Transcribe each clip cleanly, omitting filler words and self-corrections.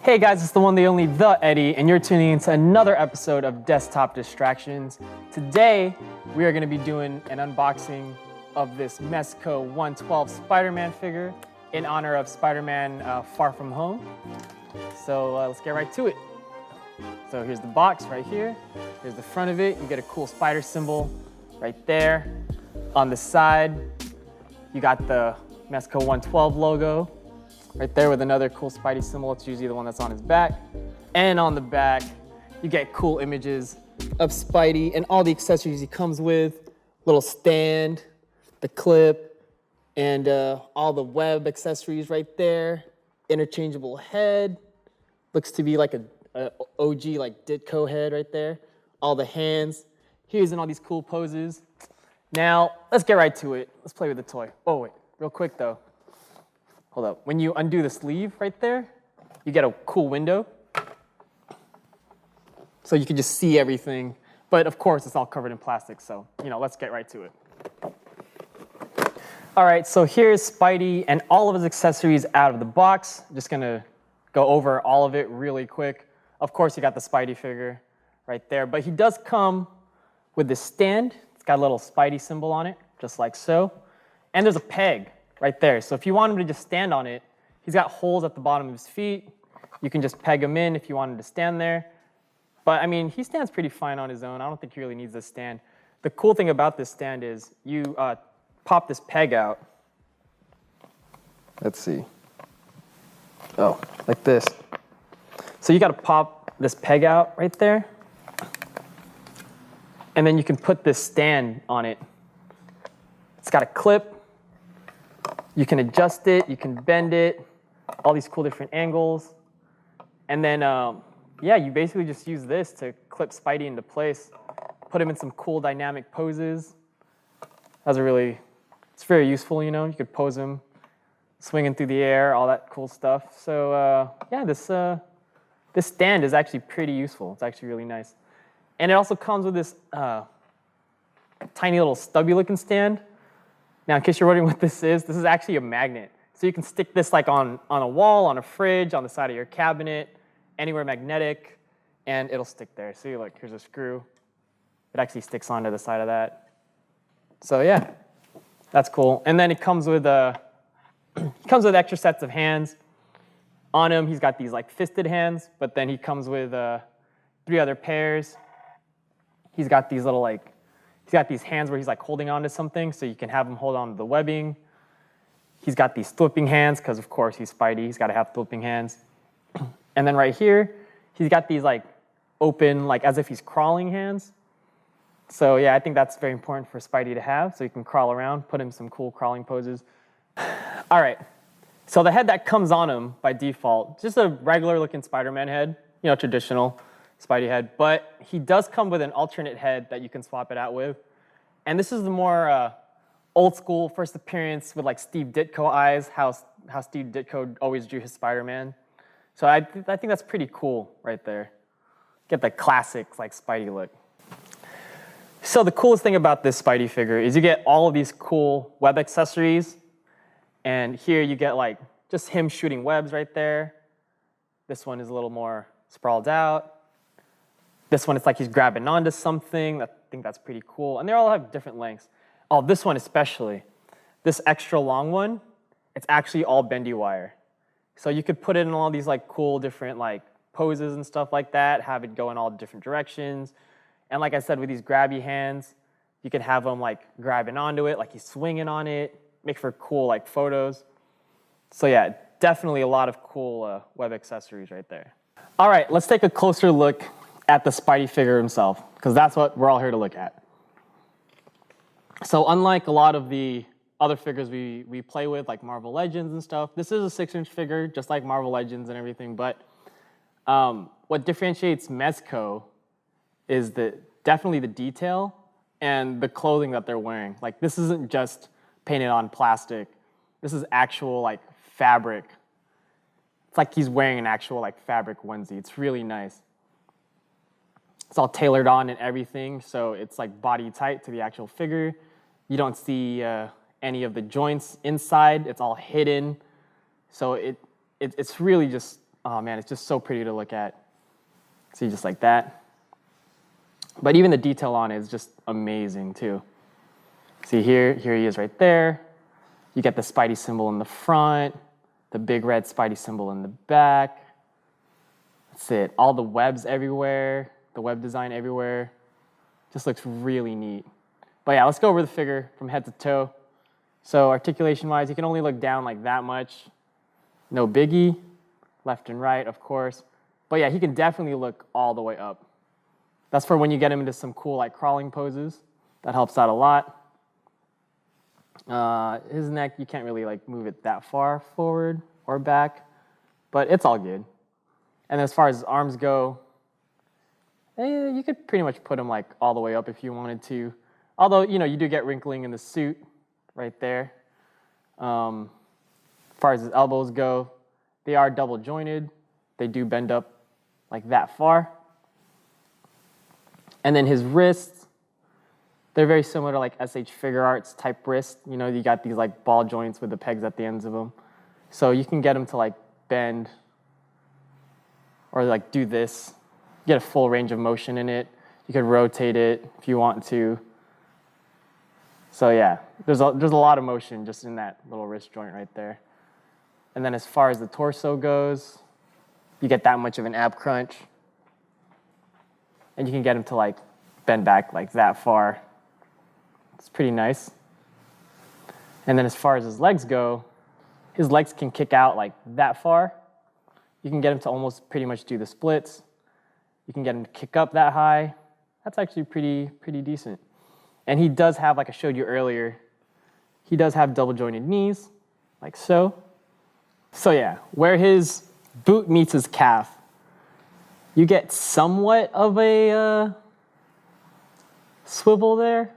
Hey guys, it's the one, the only, the Eddie, and you're tuning into another episode of Desktop Distractions. Today, we are going to be doing an unboxing of this Mezco 112 Spider-Man figure in honor of Spider-Man Far From Home. So let's get right to it. So here's the box right here. Here's the front of it. You get a cool spider symbol right there. On the side, you got the Mezco 112 logo. Right there with another cool Spidey symbol. It's usually the one that's on his back. And on the back, you get cool images of Spidey and all the accessories he comes with. Little stand, the clip, and all the web accessories right there. Interchangeable head. Looks to be like a OG like Ditko head right there. All the hands. Here's in all these cool poses. Now, let's get right to it. Let's play with the toy. Oh wait, real quick though. Hold up. When you undo the sleeve right there, you get a cool window. So you can just see everything. But of course, it's all covered in plastic. So, let's get right to it. All right, so here's Spidey and all of his accessories out of the box. Just gonna go over all of it really quick. Of course, you got the Spidey figure right there. But he does come with this stand. It's got a little Spidey symbol on it, just like so. And there's a peg right there. So if you want him to just stand on it, he's got holes at the bottom of his feet. You can just peg him in if you want him to stand there. But I mean, he stands pretty fine on his own. I don't think he really needs this stand. The cool thing about this stand is you pop this peg out. Let's see. Oh, like this. So you got to pop this peg out right there. And then you can put this stand on it. It's got a clip. You can adjust it, you can bend it, all these cool different angles. And then, you basically just use this to clip Spidey into place, put him in some cool dynamic poses. It's very useful, you could pose him, swinging through the air, all that cool stuff. So this stand is actually pretty useful. It's actually really nice. And it also comes with this tiny little stubby looking stand. Now, in case you're wondering what this is actually a magnet. So you can stick this like on a wall, on a fridge, on the side of your cabinet, anywhere magnetic, and it'll stick there. See, look, here's a screw. It actually sticks onto the side of that. So yeah, that's cool. And then it comes with extra sets of hands. On him, he's got these like fisted hands, but then he comes with 3 other pairs. He's got these little he's got these hands where he's like holding on to something, so you can have him hold on to the webbing. He's got these flipping hands, because of course he's Spidey, he's got to have flipping hands. And then right here, he's got these like open, like as if he's crawling hands. So yeah, I think that's very important for Spidey to have, so he can crawl around, put him in some cool crawling poses. All right, so the head that comes on him by default, just a regular looking Spider-Man head, traditional Spidey head, but he does come with an alternate head that you can swap it out with. And this is the more old school first appearance with like Steve Ditko eyes, how Steve Ditko always drew his Spider-Man. So I think that's pretty cool right there. Get the classic like Spidey look. So the coolest thing about this Spidey figure is you get all of these cool web accessories. And here you get like just him shooting webs right there. This one is a little more sprawled out. This one, it's like he's grabbing onto something. I think that's pretty cool. And they all have different lengths. Oh, this one especially. This extra long one, it's actually all bendy wire. So you could put it in all these like cool different like poses and stuff like that, have it go in all different directions. And like I said, with these grabby hands, you can have him like grabbing onto it, like he's swinging on it, make for cool like photos. So yeah, definitely a lot of cool web accessories right there. All right, let's take a closer look at the Spidey figure himself, because that's what we're all here to look at. So unlike a lot of the other figures we play with, like Marvel Legends and stuff, this is a 6-inch figure, just like Marvel Legends and everything, but what differentiates Mezco is definitely the detail and the clothing that they're wearing. Like, this isn't just painted on plastic. This is actual, like, fabric. It's like he's wearing an actual, like, fabric onesie. It's really nice. It's all tailored on and everything, so it's like body tight to the actual figure. You don't see any of the joints inside. It's all hidden. So it's really just oh man, it's just so pretty to look at. See, just like that. But even the detail on it is just amazing too. See here he is right there. You get the Spidey symbol in the front, the big red Spidey symbol in the back. That's it. All the webs everywhere, the web design everywhere. Just looks really neat. But yeah, let's go over the figure from head to toe. So articulation-wise, you can only look down like that much. No biggie. Left and right, of course. But yeah, he can definitely look all the way up. That's for when you get him into some cool like crawling poses. That helps out a lot. His neck, you can't really like move it that far forward or back, but it's all good. And as far as his arms go, you could pretty much put him like all the way up if you wanted to. Although, you know, you do get wrinkling in the suit right there. As far as his elbows go, they are double jointed. They do bend up like that far. And then his wrists, they're very similar to like SH Figure Arts type wrist. You know, you got these like ball joints with the pegs at the ends of them. So you can get them to like bend or like do this. Get a full range of motion in it. You could rotate it if you want to. So yeah, there's a lot of motion just in that little wrist joint right there. And then as far as the torso goes, you get that much of an ab crunch. And you can get him to like bend back like that far. It's pretty nice. And then as far as his legs go, his legs can kick out like that far. You can get him to almost pretty much do the splits. You can get him to kick up that high. That's actually pretty decent. And he does have, like I showed you earlier, he does have double jointed knees, like so. So yeah, where his boot meets his calf, you get somewhat of a swivel there.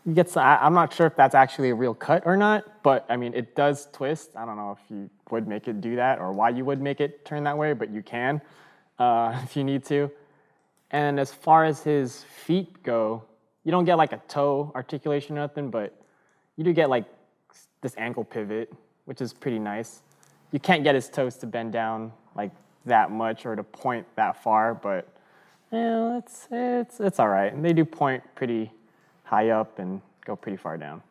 You get some, I'm not sure if that's actually a real cut or not, but I mean, it does twist. I don't know if you would make it do that or why you would make it turn that way, but you can if you need to. And as far as his feet go, you don't get like a toe articulation or nothing, but you do get like this ankle pivot, which is pretty nice. You can't get his toes to bend down like that much or to point that far, but yeah, it's all right. And they do point pretty high up and go pretty far down.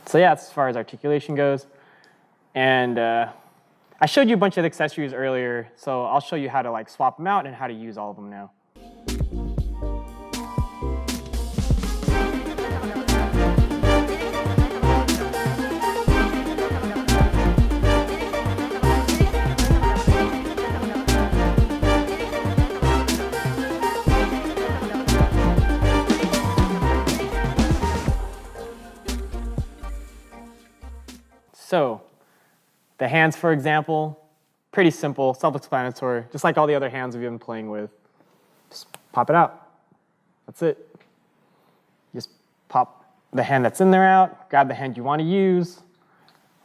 So yeah, that's as far as articulation goes. And I showed you a bunch of accessories earlier, so I'll show you how to like swap them out and how to use all of them now. So the hands, for example, pretty simple, self-explanatory, just like all the other hands we've been playing with. Just pop it out. That's it. Just pop the hand that's in there out, grab the hand you want to use.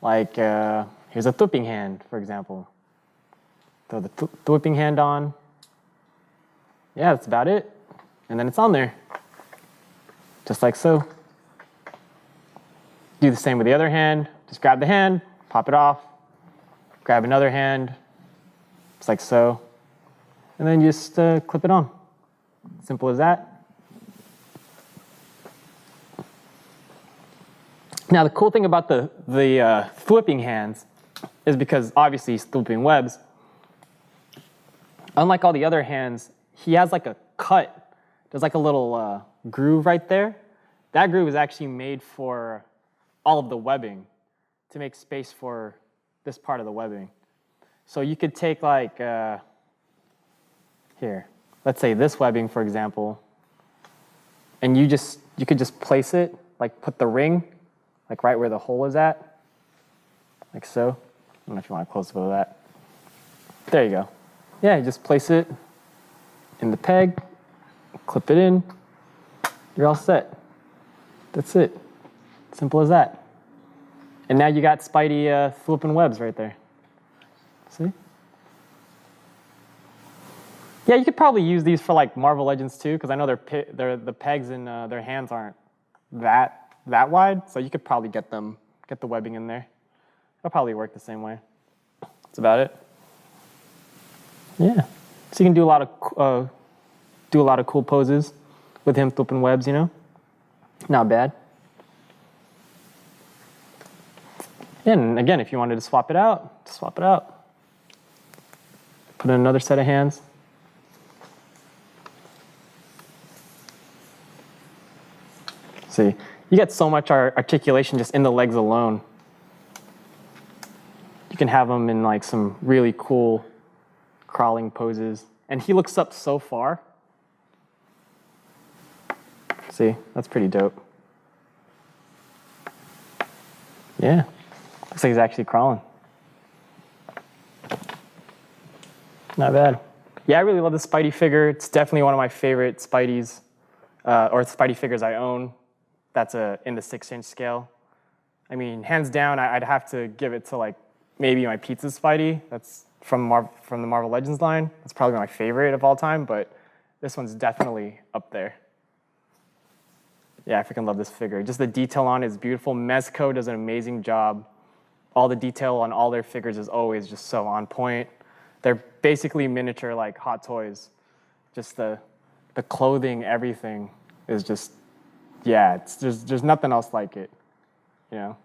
Like here's a whipping hand, for example. Throw the whipping hand on. Yeah, that's about it. And then it's on there, just like so. Do the same with the other hand. Just grab the hand, pop it off, grab another hand, just like so, and then just clip it on. Simple as that. Now the cool thing about the thwipping hands is because obviously he's thwipping webs. Unlike all the other hands, he has like a cut. There's like a little groove right there. That groove is actually made for all of the webbing, to make space for this part of the webbing. So you could take like, here, let's say this webbing, for example, and you could just place it, like put the ring, like right where the hole is at, like so. I don't know if you want a close-up of that. There you go. Yeah, you just place it in the peg, clip it in, you're all set. That's it. Simple as that. And now you got Spidey flipping webs right there. See? Yeah, you could probably use these for like Marvel Legends too, because I know the pegs in their hands aren't that wide, so you could probably get the webbing in there. It'll probably work the same way. That's about it. Yeah. So you can do a lot of cool poses with him flipping webs, you know? Not bad. And again, if you wanted to swap it out, just swap it out. Put in another set of hands. See, you get so much articulation just in the legs alone. You can have him in like some really cool crawling poses. And he looks up so far. See, that's pretty dope. Yeah, looks like he's actually crawling. Not bad. Yeah, I really love the Spidey figure. It's definitely one of my favorite Spideys, or Spidey figures I own. That's in the 6-inch scale. I mean, hands down, I'd have to give it to like maybe my Pizza Spidey. That's from the Marvel Legends line. That's probably my favorite of all time, but this one's definitely up there. Yeah, I freaking love this figure. Just the detail on it is beautiful. Mezco does an amazing job. All the detail on all their figures is always just so on point. They're basically miniature like Hot Toys. Just the clothing, everything is just, yeah, there's nothing else like it, you know?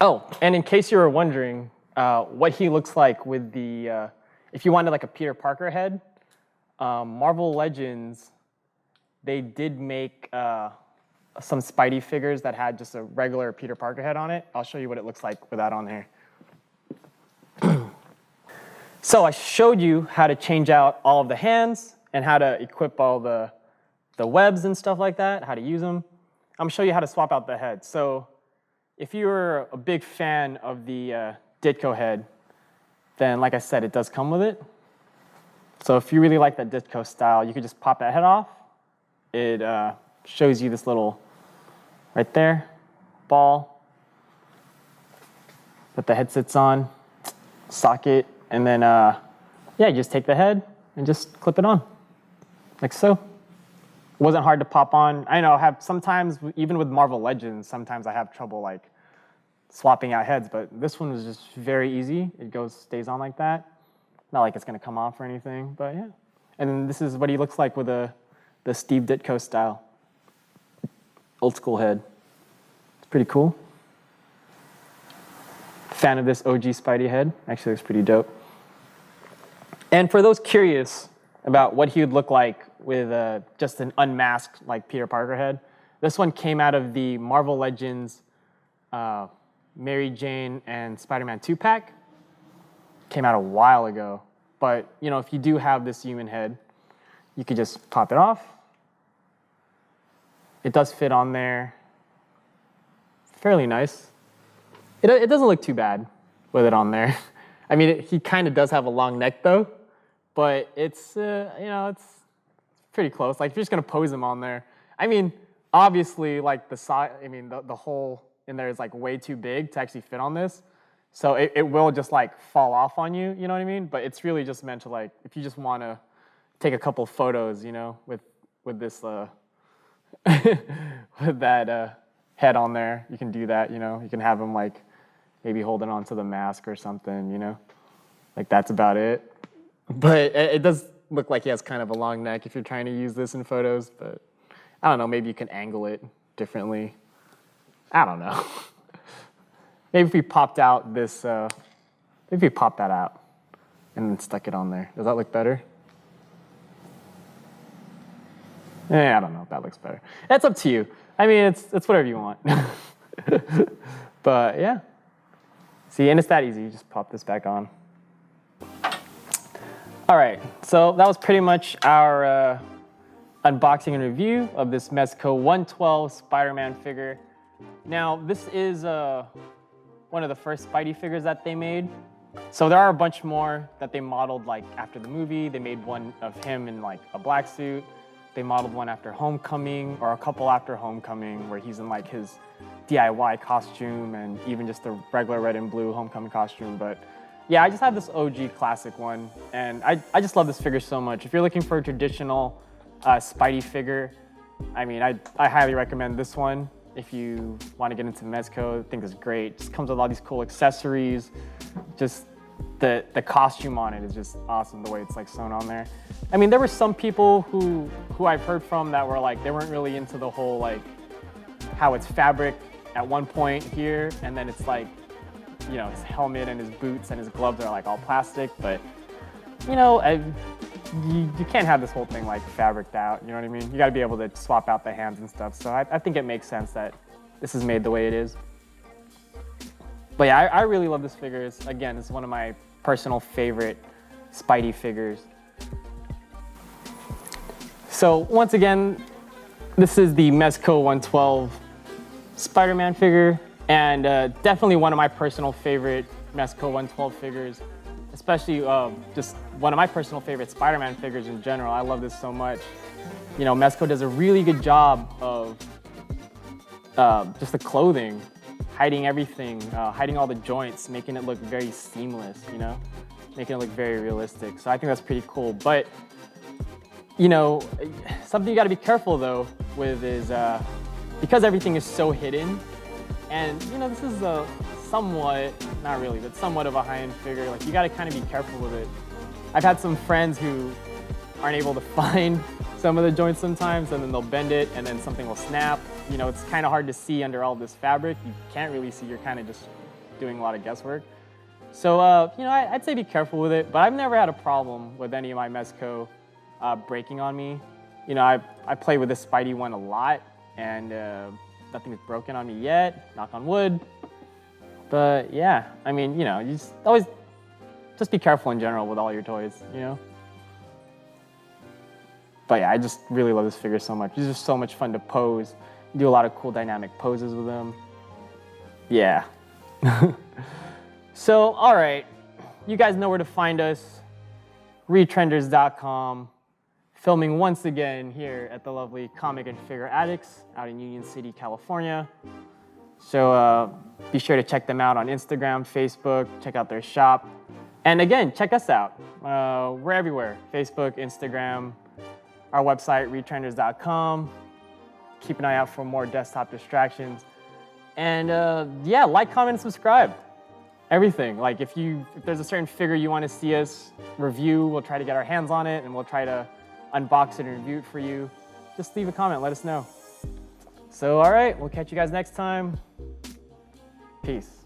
Oh, and in case you were wondering what he looks like with the, if you wanted like a Peter Parker head, Marvel Legends, they did make some Spidey figures that had just a regular Peter Parker head on it. I'll show you what it looks like with that on there. So I showed you how to change out all of the hands and how to equip all the webs and stuff like that, how to use them. I'm gonna show you how to swap out the head. So if you're a big fan of the Ditko head, then like I said, it does come with it. So if you really like that Ditko style, you could just pop that head off. It shows you this little, right there, ball that the head sits on, socket, and then, yeah, you just take the head and just clip it on, like so. It wasn't hard to pop on. I know I have sometimes, even with Marvel Legends, sometimes I have trouble like swapping out heads, but this one was just very easy. It stays on like that. Not like it's gonna come off or anything, but yeah. And then this is what he looks like with the Steve Ditko style. Old school head. It's pretty cool. Fan of this OG Spidey head. Actually looks pretty dope. And for those curious about what he would look like with just an unmasked like Peter Parker head, this one came out of the Marvel Legends Mary Jane and Spider-Man 2-pack. Came out a while ago. But you know, if you do have this human head, you could just pop it off. It does fit on there. Fairly nice. It doesn't look too bad with it on there. I mean, he kind of does have a long neck though, but it's, you know, it's pretty close. Like if you're just gonna pose him on there. I mean, obviously like the side, I mean, the hole in there is like way too big to actually fit on this. So it will just like fall off on you, you know what I mean? But it's really just meant to like, if you just wanna take a couple photos, you know, with this, with that head on there, you can do that, you know. You can have him like maybe holding onto the mask or something, you know. Like that's about it. But it does look like he has kind of a long neck if you're trying to use this in photos, but I don't know, maybe you can angle it differently. I don't know. Maybe if we popped out this, maybe if we popped that out and then stuck it on there. Does that look better? I don't know if that looks better. That's up to you. I mean, it's whatever you want. But yeah. See, and it's that easy. You just pop this back on. All right, so that was pretty much our unboxing and review of this Mezco 112 Spider-Man figure. Now, this is one of the first Spidey figures that they made. So there are a bunch more that they modeled like after the movie. They made one of him in like a black suit. They modeled one after Homecoming, or a couple after Homecoming, where he's in like his DIY costume and even just the regular red and blue Homecoming costume. But yeah, I just have this OG classic one, and I just love this figure so much. If you're looking for a traditional Spidey figure, I mean, I highly recommend this one. if you want to get into Mezco. I think it's great. It just comes with all these cool accessories. Just the costume on it is just awesome, the way it's like sewn on there. I mean, there were some people who I've heard from that were like, they weren't really into the whole like how it's fabric at one point here, and then it's like, you know, his helmet and his boots and his gloves are like all plastic, but you know, you can't have this whole thing like fabriced out, you know what I mean? You gotta be able to swap out the hands and stuff, so I think it makes sense that this is made the way it is. But yeah, I really love this figure. Again, it's one of my personal favorite Spidey figures. So once again, this is the Mezco 112 Spider-Man figure, and definitely one of my personal favorite Mezco 112 figures, especially just one of my personal favorite Spider-Man figures in general. I love this so much. You know, Mezco does a really good job of just the clothing, hiding everything, hiding all the joints, making it look very seamless, you know, making it look very realistic. So I think that's pretty cool. But, you know, something you gotta be careful though with is, because everything is so hidden, and you know, this is a somewhat, not really, but somewhat of a high-end figure, like you gotta kind of be careful with it. I've had some friends who aren't able to find some of the joints sometimes, and then they'll bend it and then something will snap. You know, it's kind of hard to see under all this fabric. You can't really see, you're kind of just doing a lot of guesswork. So, you know, I'd say be careful with it, but I've never had a problem with any of my Mezco breaking on me. You know, I play with this Spidey one a lot, and nothing's broken on me yet, knock on wood. But yeah, I mean, you know, you just always just be careful in general with all your toys, you know? But yeah, I just really love this figure so much. These are so much fun to pose. You do a lot of cool dynamic poses with them. Yeah. So, all right, you guys know where to find us. Retrenders.com. Filming once again here at the lovely Comic&Figure Addicts out in Union City, California. So be sure to check them out on Instagram, Facebook, check out their shop. And again, check us out. We're everywhere, Facebook, Instagram, our website, retrenders.com. Keep an eye out for more desktop distractions. And yeah, like, comment, and subscribe. Everything. Like if there's a certain figure you want to see us review, we'll try to get our hands on it and we'll try to unbox it and review it for you. Just leave a comment, let us know. So all right, we'll catch you guys next time. Peace.